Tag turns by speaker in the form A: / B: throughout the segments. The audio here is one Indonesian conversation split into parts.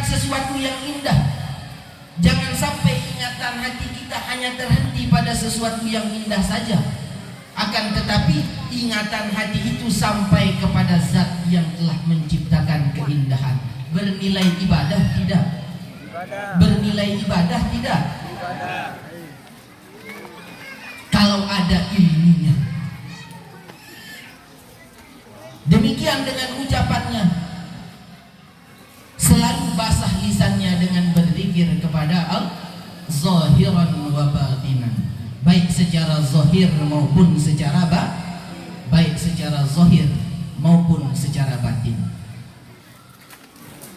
A: sesuatu yang indah. Jangan sampai ingatan hati kita hanya terhenti pada sesuatu yang indah saja. Akan tetapi ingatan hati itu sampai kepada zat yang telah menciptakan keindahan. Bernilai ibadah tidak? Bernilai ibadah tidak? Kalau ada ilmunya. Demikian dengan ucapannya. Selalu basah lisannya dengan berzikir kepada Allah zahiran wa batinan, baik secara zahir maupun secara batin.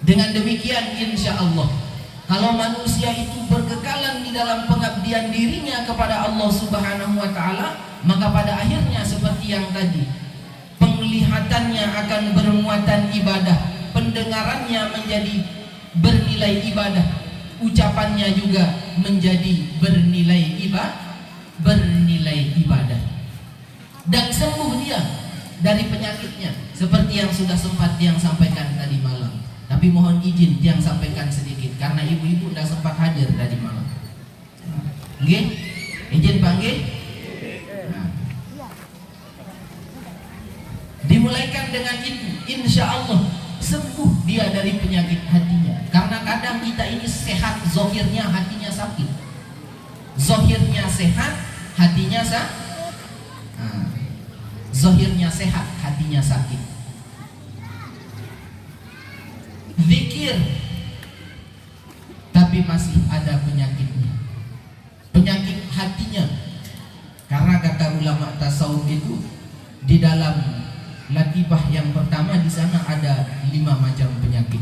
A: Dengan demikian insya Allah, kalau manusia itu berkekalan di dalam pengabdian dirinya kepada Allah Subhanahu wa Ta'ala, maka pada akhirnya seperti yang tadi, penglihatannya akan bermuatan ibadah, pendengarannya menjadi bernilai ibadah, ucapannya juga menjadi bernilai ibadah, dan sembuh dia dari penyakitnya, seperti yang sudah sempat Tiang sampaikan tadi malam. Tapi mohon izin Tiang sampaikan sedikit karena ibu-ibu tidak sempat hadir tadi malam. Nggih? Izin Pak nggih? Dimulaikan dengan insya Allah sembuh dia dari penyakit hatinya. Karena kadang kita ini sehat, zahirnya hatinya sakit. Zahirnya sehat, hatinya zahirnya sehat, hatinya sakit. Zikir, tapi masih ada penyakitnya, penyakit hatinya. Karena kata ulama tasawuf itu di dalam latifah yang pertama, di sana ada 5 macam penyakit.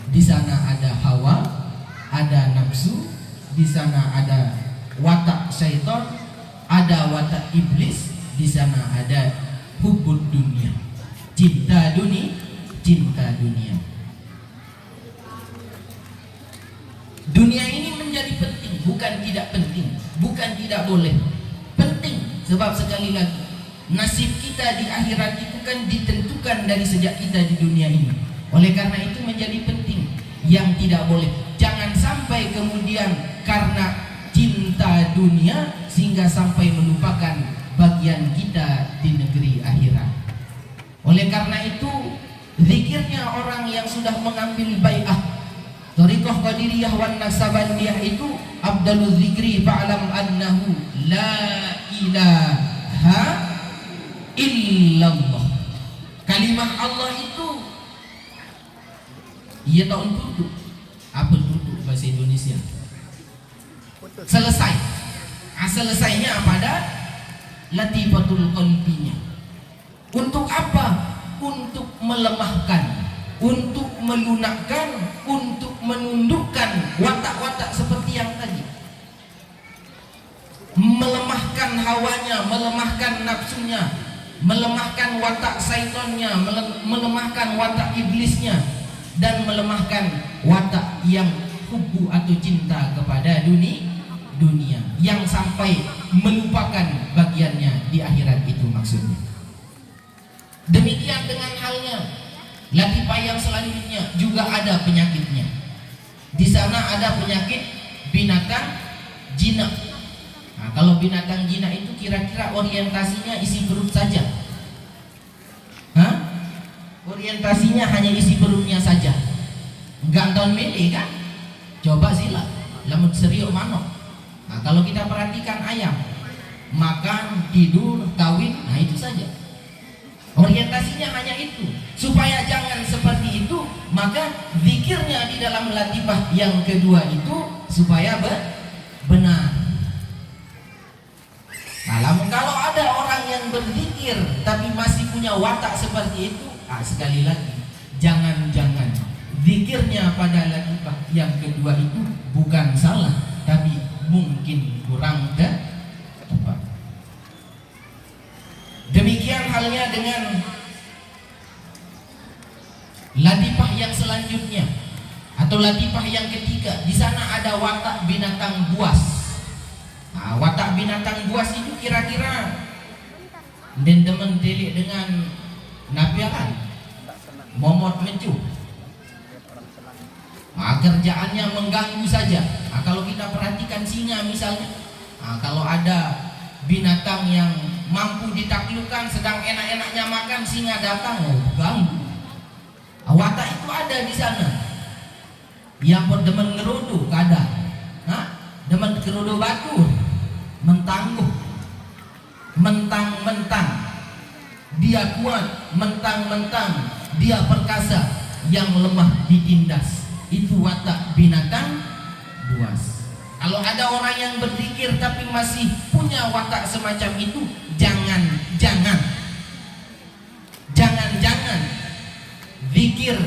A: Di sana ada hawa, ada nafsu, di sana ada watak syaitan, ada watak iblis, di sana ada hubbud dunia, cinta dunia. Dunia ini menjadi penting, bukan tidak penting, bukan tidak boleh, penting. Sebab sekali lagi, nasib kita di akhirat itu kan ditentukan dari sejak kita di dunia ini. Oleh karena itu menjadi penting. Yang tidak boleh, jangan sampai kemudian karena cinta dunia sehingga sampai melupakan bagian kita di negeri akhirat. Oleh karena itu, zikirnya orang yang sudah mengambil bai'ah Thariqah Qadiriyah wan Naksabandiyah itu afdalul zikri fa'lam annahu la ilaha illallah. Kalimat Allah itu ia tak tutup. Apa tutup bahasa Indonesia? Selesai. Selesainya pada latifatul qalbinya. Untuk apa? Untuk melemahkan, untuk melunakkan, untuk menundukkan watak-watak seperti yang tadi, melemahkan hawanya, melemahkan nafsunya, melemahkan watak syaitannya, melemahkan watak iblisnya, dan melemahkan watak yang hubbu atau cinta kepada dunia yang sampai melupakan bagiannya di akhirat itu maksudnya. Demikian dengan halnya latifah yang selanjutnya juga ada penyakitnya. Di sana ada penyakit binatang jinak. Nah, kalau binatang jinak itu kira-kira orientasinya isi perut saja. Orientasinya hanya isi perutnya saja. Ganton mele kan? Coba sila, lemut seriuk manok. Nah, kalau kita perhatikan ayam, makan, tidur, kawin, nah itu saja. Orientasinya hanya itu. Supaya jangan seperti itu, maka zikirnya di dalam latifah yang kedua itu supaya benar. Kalau ada orang yang berzikir tapi masih punya watak seperti itu, sekali lagi, jangan-jangan zikirnya pada latifah yang kedua itu bukan salah, tapi mungkin kurang tepat. Demikian halnya dengan latifah yang selanjutnya atau latifah yang ketiga. Di sana ada watak binatang buas. Nah, watak binatang buas itu kira-kira demen delik dengan napiakan, momot mencu. Nah, Kerjaannya mengganggu saja. Kalau kita perhatikan singa misalnya, kalau ada binatang yang mampu ditaklukkan sedang enak-enaknya makan, singa datang, ganggu. Watak itu ada di sana. Yang demen ngerodo kadang, demen ngerodo batu, mentangguh, mentang-mentang dia kuat, mentang-mentang dia perkasa, yang lemah ditindas. Itu watak binatang buas. Kalau ada orang yang berzikir tapi masih punya watak semacam itu, jangan-jangan zikir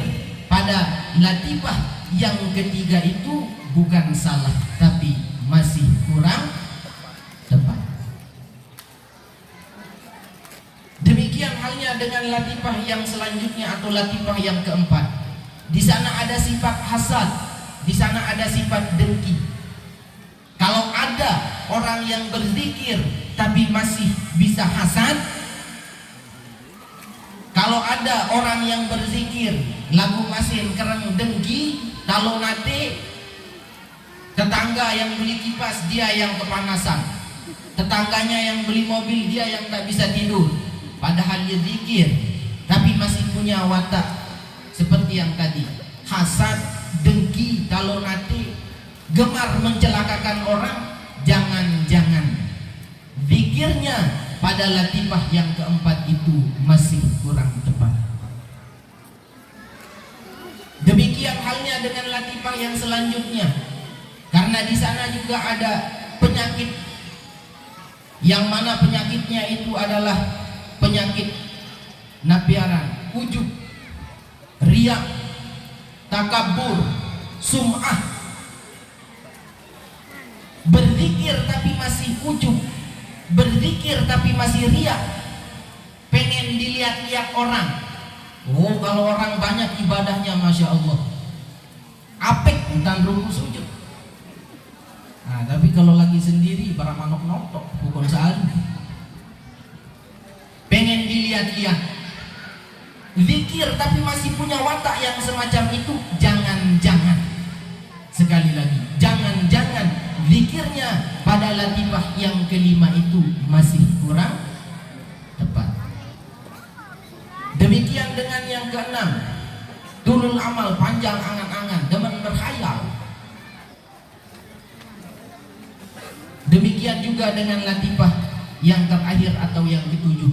A: pada latifah yang ketiga itu bukan salah, tapi masih kurang tepat. Demikian halnya dengan latifah yang selanjutnya atau latifah yang keempat. Di sana ada sifat hasad, di sana ada sifat dengki. Kalau ada orang yang berzikir tapi masih bisa hasad, kalau ada orang yang berzikir lagu masin kereng dengki, kalau nanti tetangga yang beli kipas dia yang kepanasan, tetangganya yang beli mobil dia yang tak bisa tidur, padahal dia zikir tapi masih punya watak seperti yang tadi, hasad, dengki, kalau nanti gemar mencelakakan orang, jangan-jangan zikirnya pada latifah yang keempat itu masih kurang tepat. Demikian halnya dengan latifah yang selanjutnya, karena di sana juga ada penyakit, yang mana penyakitnya itu adalah penyakit nabiaran, ujub, riak, takabur, sum'ah. Berzikir tapi masih ujub, berzikir tapi masih riak, pengen dilihat-lihat orang. Kalau orang banyak ibadahnya, masya Allah, apik tentang ruku sujud. Tapi kalau lagi sendiri bara manok notok bukan sehari, pengen dilihat-lihat. Zikir tapi masih punya watak yang semacam itu, jangan-jangan, sekali lagi, jangan-jangan zikirnya pada latifah yang kelima itu masih kurang tepat. Demikian dengan yang keenam, tulul amal, panjang angan-angan, demen berkhayal. Demikian juga dengan latifah yang terakhir atau yang ketujuh.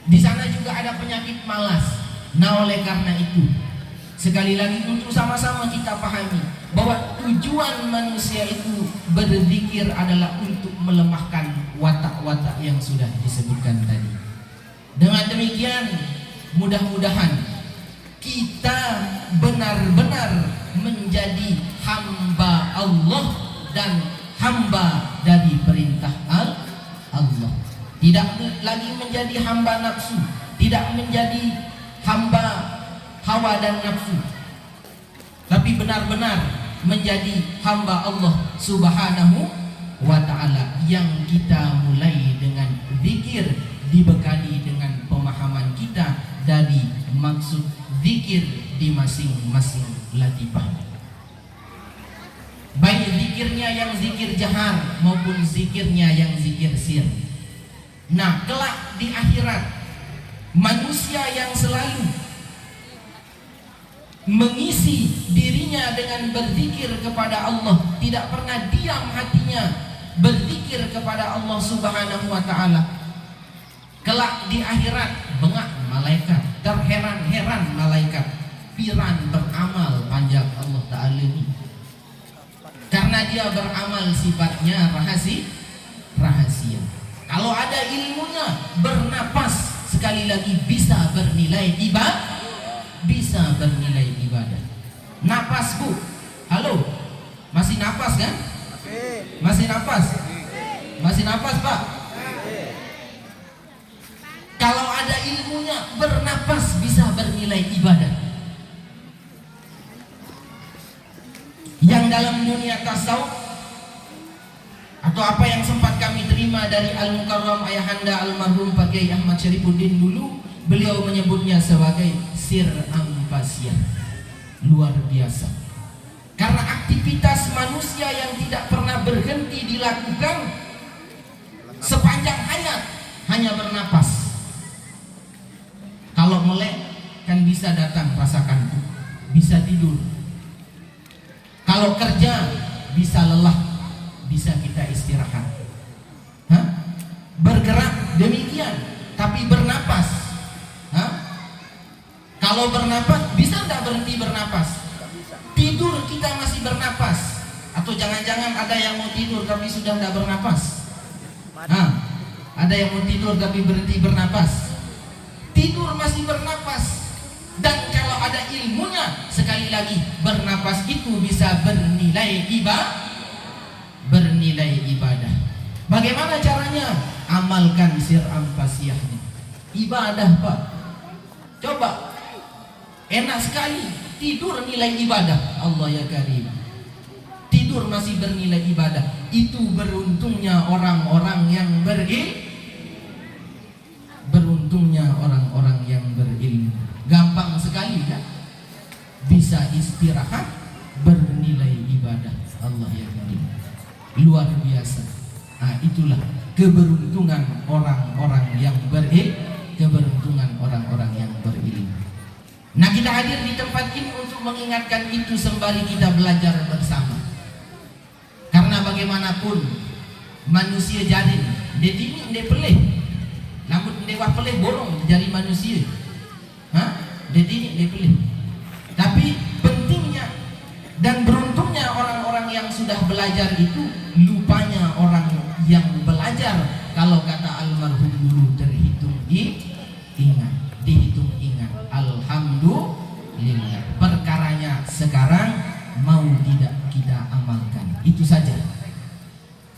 A: Di sana juga ada penyakit malas. Nah, oleh karena itu, sekali lagi untuk sama-sama kita pahami bahwa tujuan manusia itu berzikir adalah untuk melemahkan watak-watak yang sudah disebutkan tadi. Dengan demikian, mudah-mudahan kita benar-benar menjadi hamba Allah dan hamba dari perintah Allah. Tidak lagi menjadi hamba nafsu, tidak menjadi hamba hawa dan nafsu, tapi benar-benar menjadi hamba Allah Subhanahu wa ta'ala, yang kita mulai dengan zikir, dibekali dengan pemahaman kita dari maksud zikir di masing-masing latifah, baik zikirnya yang zikir jahar maupun zikirnya yang zikir sir. Nah, kelak di akhirat, manusia yang selalu mengisi dirinya dengan berzikir kepada Allah, tidak pernah diam hatinya berzikir kepada Allah Subhanahu wa ta'ala, kelak di akhirat bengak malaikat, terheran-heran malaikat, piran beramal panjang Allah ta'ala ini, karena dia beramal sifatnya rahasia. Kalau ada ilmunya, bernapas, sekali lagi bisa bernilai ibadah. Napas, Bu, halo, masih napas kan? Masih napas? Masih napas, Pak? Kalau ada ilmunya, bernapas, bisa bernilai ibadah. Yang dalam dunia tasawuf atau apa yang sempat kami terima dari Al-Mukarram Ayahanda Almarhum Pak Kiai Ahmad Syarifuddin dulu, beliau menyebutnya sebagai sir ampasyah. luar biasa. Karena aktivitas manusia yang tidak pernah berhenti dilakukan sepanjang hayat hanya bernapas. Kalau melek kan bisa datang rasa kantuk, bisa tidur. Kalau kerja bisa lelah, bisa kita istirahat. Bergerak demikian, tapi bernapas. Kalau bernapas bisa tidak berhenti bernapas? Tidur kita masih bernapas, atau jangan-jangan ada yang mau tidur tapi sudah tidak bernapas? Ada yang mau tidur tapi berhenti bernapas. Tidur masih bernapas. Dan kalau ada ilmunya, sekali lagi bernapas itu bisa bernilai ibadah. Bagaimana caranya? Amalkan sir ampasiyahnya. Ibadah, Pak. Coba. Enak sekali. Tidur nilai ibadah. Allah ya karim. Tidur masih bernilai ibadah. Itu beruntungnya orang-orang yang beruntungnya orang-orang yang berilmu. Gampang sekali kan? Bisa istirahat bernilai ibadah. Allah ya karim. Luar biasa. Itulah keberuntungan orang-orang yang keberuntungan orang-orang yang berilmu. Nah, kita hadir di tempat ini untuk mengingatkan itu sembari kita belajar bersama. Karena bagaimanapun manusia jarin, dia dini, dia pelih. Namun dia wah pelih borong jari manusia. Dia dini, dia pelih. Tapi pentingnya dan beruntungnya orang-orang yang sudah belajar itu, lupanya orang yang belajar. Kalau kata almarhum guru, dihitung ingat. Alhamdulillah. Perkaranya sekarang mau tidak kita amalkan. Itu saja.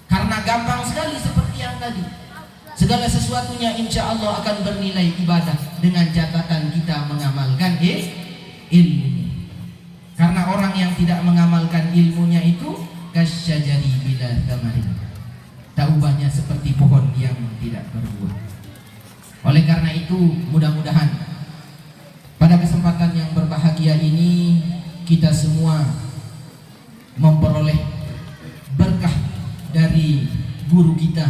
A: Karena gampang sekali seperti yang tadi. Segala sesuatunya insya Allah akan bernilai ibadah dengan catatan kita mengamalkan ilmu. Karena orang yang tidak mengamalkan ilmunya itu kasyajari bila tamarin. Taubahnya seperti pohon yang tidak berbuah. Oleh karena itu, mudah-mudahan pada kesempatan yang berbahagia ini kita semua memperoleh berkah dari guru kita,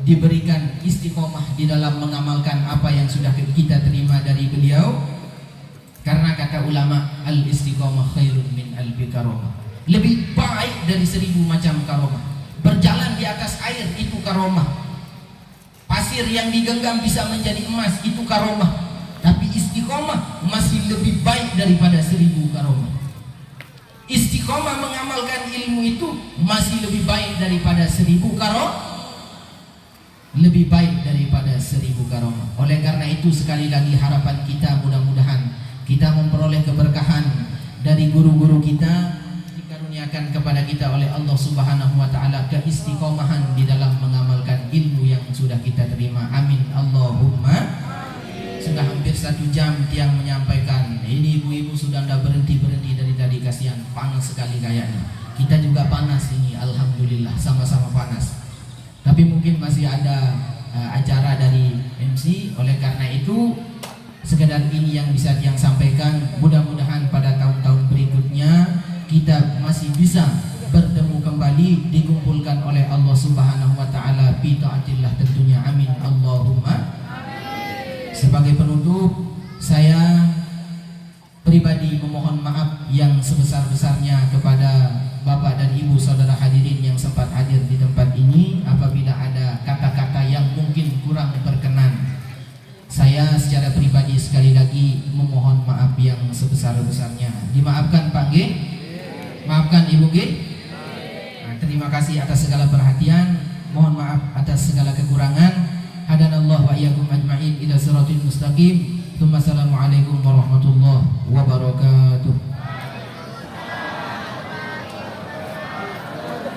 A: diberikan istiqomah di dalam mengamalkan apa yang sudah kita terima dari beliau. Karena kata ulama, al-istiqomah khairun min alfi karomah. Lebih baik dari 1000 macam karomah. Berjalan di atas air itu karomah. Pasir yang digenggam bisa menjadi emas, itu karomah. Tapi istiqomah masih lebih baik daripada 1000 karomah. Istiqomah mengamalkan ilmu itu masih lebih baik daripada 1000 karomah. Lebih baik daripada 1000 karomah. Oleh karena itu sekali lagi harapan kita, mudah-mudahan kita memperoleh keberkahan dari guru-guru kita, dikaruniakan kepada kita oleh Allah Subhanahu wa taala keistiqomahan di dalam mengamalkan ilmu yang sudah kita terima. Amin Allahumma. Sudah hampir 1 jam tiang menyampaikan. Ini ibu-ibu sudah tidak berhenti dari tadi, kasihan, panas sekali kayaknya. Kita juga panas ini, alhamdulillah, sama-sama panas. Tapi mungkin masih ada acara dari MC. Oleh karena itu sekedar ini yang bisa tiang sampaikan. Mudah-mudahan pada tahun-tahun berikutnya kita masih bisa bertemu kembali, dikumpulkan oleh Allah Subhanahu wa taala fi taatillah tentunya. Amin Allahumma. Sebagai penutup, saya pribadi memohon maaf yang sebesar-besarnya kepada Bapak dan Ibu saudara hadirin yang sempat hadir di tempat ini. Apabila ada kata-kata yang mungkin kurang berkenan, saya secara pribadi sekali lagi memohon maaf yang sebesar-besarnya. Dimaafkan Pak G? Maafkan Ibu G? Terima kasih atas segala perhatian. Mohon maaf atas segala kekurangan. Hadanallahu wa iyyakum ajma'in ila siratal mustaqim. Assalamualaikum warahmatullahi wabarakatuh.